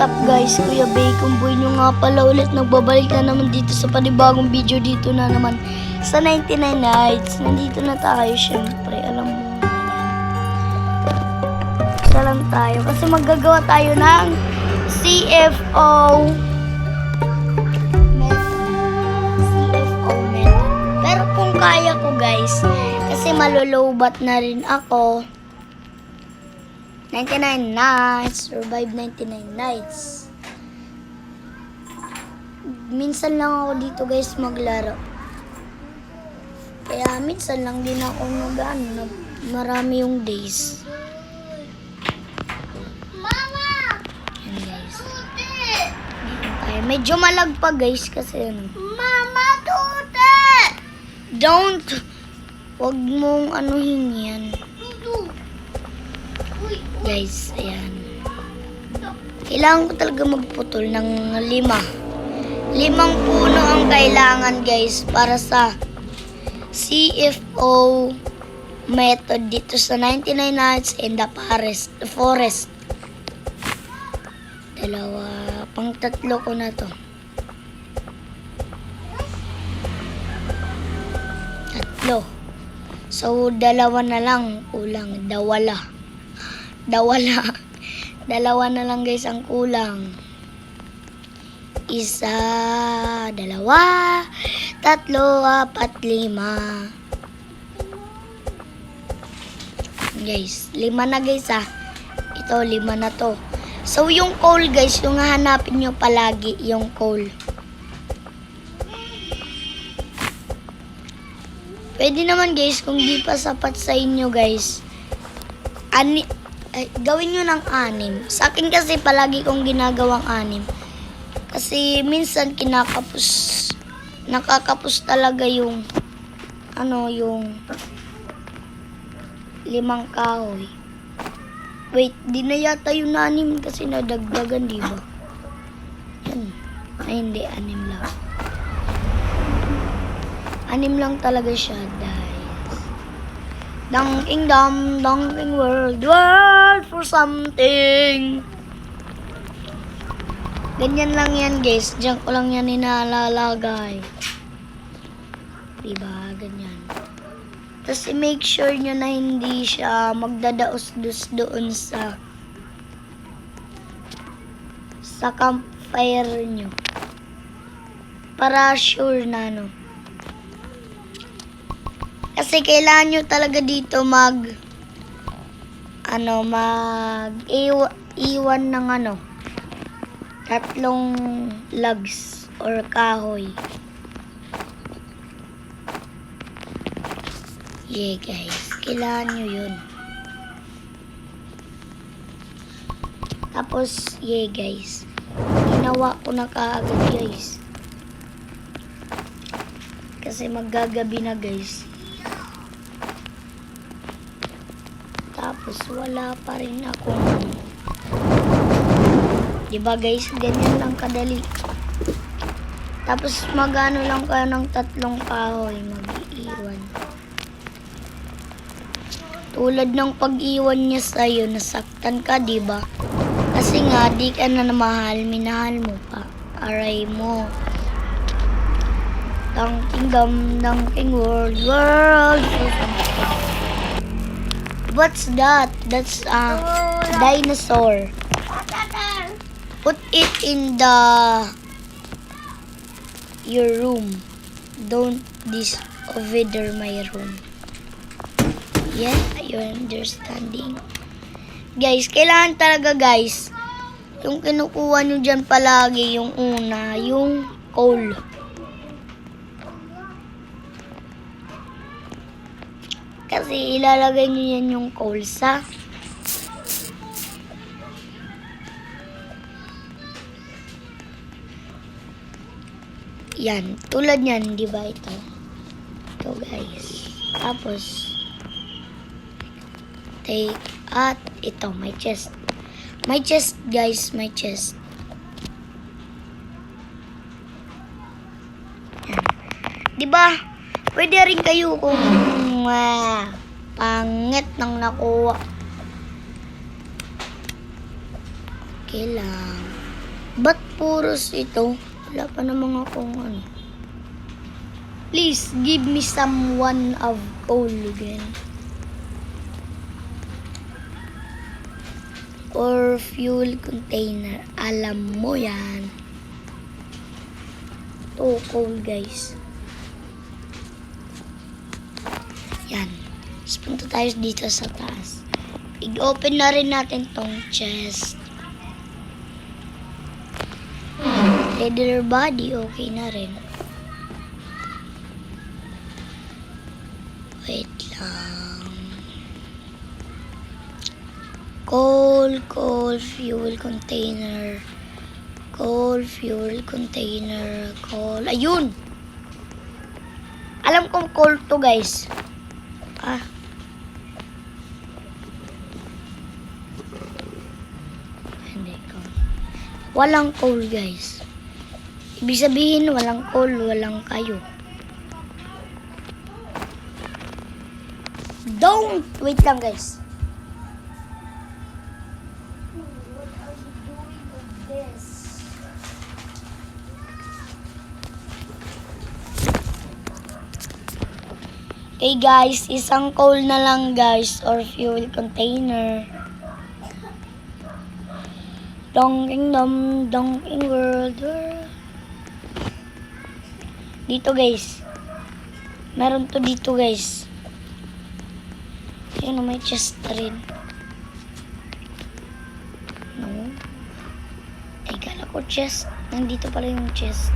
Up guys, Kuya Bacon Boy nyo nga pala ulit. Nagbabalik na naman dito sa panibagong video dito na naman sa 99 Nights. Nandito na tayo syempre, alam mo na yan. Isa lang tayo kasi maggagawa tayo ng CFO method. Pero kung kaya ko guys, kasi malulowbat na rin ako. 99 nights, survive 99 nights. Minsan lang ako dito guys maglaro. Kaya minsan lang din ako marami yung days. Mama! Yan guys. Ay, medyo malagpag guys kasi ano. Mama, tute! Don't! Wag mong anuhin yan. Guys, ayan. Kailangan ko talaga magputol ng 5. 5 puno ang kailangan guys para sa CFO method dito sa 99 Nights in the Forest. Dalawa, pang 3 ko na to. 3. So, 2 na lang kulang. Dalawa na lang guys ang kulang. 1, 2, 3, 4, 5. Guys, 5 na guys ah. Ito, 5 na to. So, yung coal guys, yung hahanapin nyo palagi, yung coal. Pwede naman guys, kung di pa sapat sa inyo guys, gawin nyo ng 6. Sa akin kasi palagi kong ginagawang 6. Kasi minsan nakakapos talaga yung yung 5 kahoy. Wait, di na yata yung 6 kasi nadagdagan, di ba? Yan. Ay, hindi, 6 lang. 6 lang talaga siya, guys. Dunking world for something. Ganyan lang yan guys. Diyan ko lang yan inalalagay. Diba? Ganyan. Tapos i-make sure nyo na hindi siya magdadaos-dos doon sa campfire nyo. Para sure na Kasi kailangan nyo talaga dito iwan ng 3 logs or kahoy. Yeah guys, kailangan nyo yun. Tapos, yeah guys, ginawa ko na kaagad guys. Kasi maggagabi na guys. Tapos wala pa rin akong diba guys, ganyan lang kadali. Tapos magano lang kayo ng 3 kahoy mag-iwan. Tulad ng pag-iwan niya sa'yo, nasaktan ka, diba? Kasi nga, di ka na namahal, minahal mo pa. Aray mo. Dunking world. What's that? That's dinosaur. Put it in your room. Don't disorder my room. Yeah, you're understanding. Guys, kailangan talaga guys, yung kinukuha nyo dyan palagi, yung una, yung coal. Kasi ilalagay nyo yan yung coal sa yan. Tulad yan, di ba ito? Ito guys. Tapos, take at ito, my chest. My chest guys, my chest. Yan. Di ba? Pwede rin kayo kung pangit nang nakuha. Okay lang. Ba't puros ito? Wala pa namang akong ano. Please, give me someone of coal again. Or fuel container. Alam mo yan. Ito, coal guys. Yan. Tapos punta tayo dito sa taas. I-open na rin natin tong chest. Leather body, okay na rin. Wait lang. Coal, fuel container. Coal, fuel container. Coal. Ayun! Alam kong coal to guys. Hindi ko. Walang coal guys. Ibig sabihin, walang coal, walang kayo. Don't! Wait lang guys. What are you doing with this? Okay guys, isang coal na lang guys, or fuel container. Donking world. Dito guys. Meron to dito guys. Ayun, may chest rin. No. Ay, kala ko chest. Nandito pala yung chest.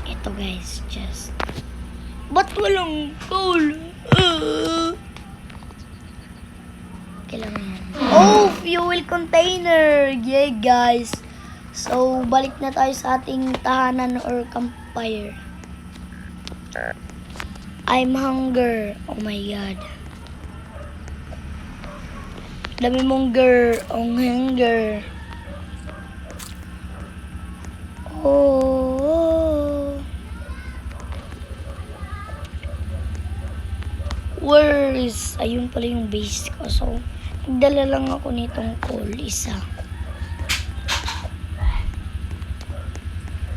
Ito guys, chest. Ba't walang coal? Kailangan yan. Oh, fuel container! Yeah guys. So, balik na tayo sa ating tahanan or campfire. I'm hunger. Oh my god. Dami mong hunger. Oh. Where is... Ayun pala yung base ko. So, nagdala lang ako nitong coal isa.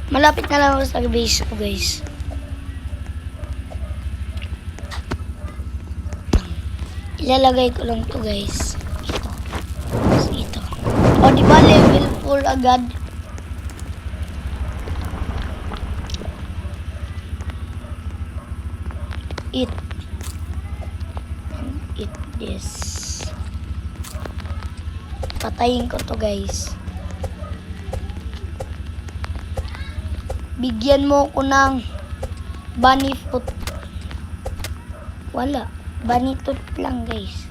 Malapit na lang ako sa base ko, guys. Ilalagay ko lang to, guys. Ito. Ito. O, diba level 4 agad? Eat this. Patayin ko to, guys. Bigyan mo ko ng bunny foot. Wala. Bunny tooth lang, guys.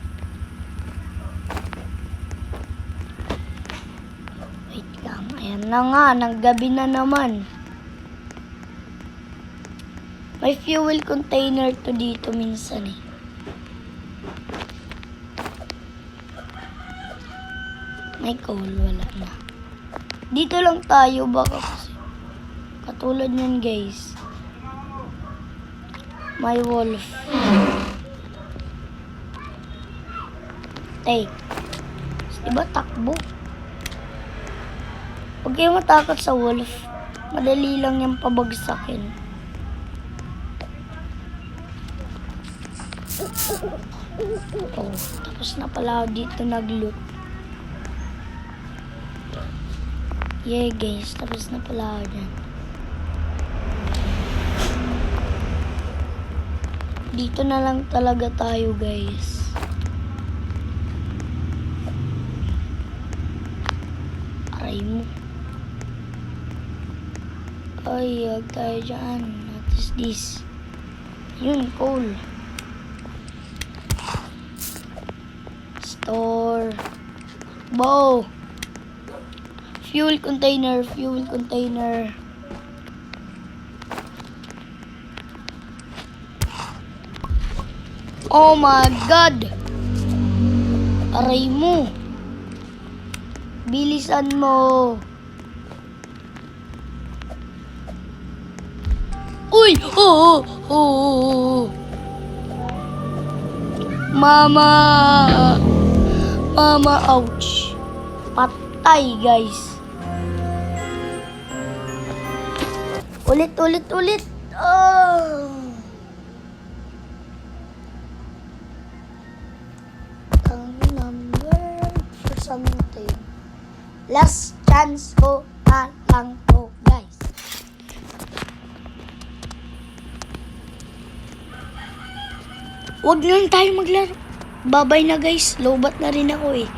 Wait lang. Ayan na nga. Nanggabi na naman. May fuel container to dito minsan eh. May coal. Wala na. Dito lang tayo. Baka kasi katulad yan, guys. My wolf. Take. Diba takbo? Huwag kayo matakot sa wolf. Madali lang yung pabagsakin. Oh, tapos na pala ako dito nag-loot. Yeah, guys. Tapos na pala ako dyan. Dito na lang talaga tayo, guys. Aray mo. Ay, huwag tayo dyan. What is this? Yun, coal. Store. Bow. Fuel container. Fuel container. Oh my god! Aray mo! Bilisan mo! Uy! Oh! Oh! Oh! Mama! Mama! Ouch! Patay, guys! Ulit, ulit, ulit. Oh. Ang number for something. Last chance ko na lang to, guys. Huwag na lang tayo maglaro. Bye-bye na, guys. Lobat na rin ako eh.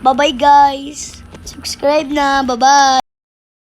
Bye-bye, guys. Subscribe na. Bye-bye.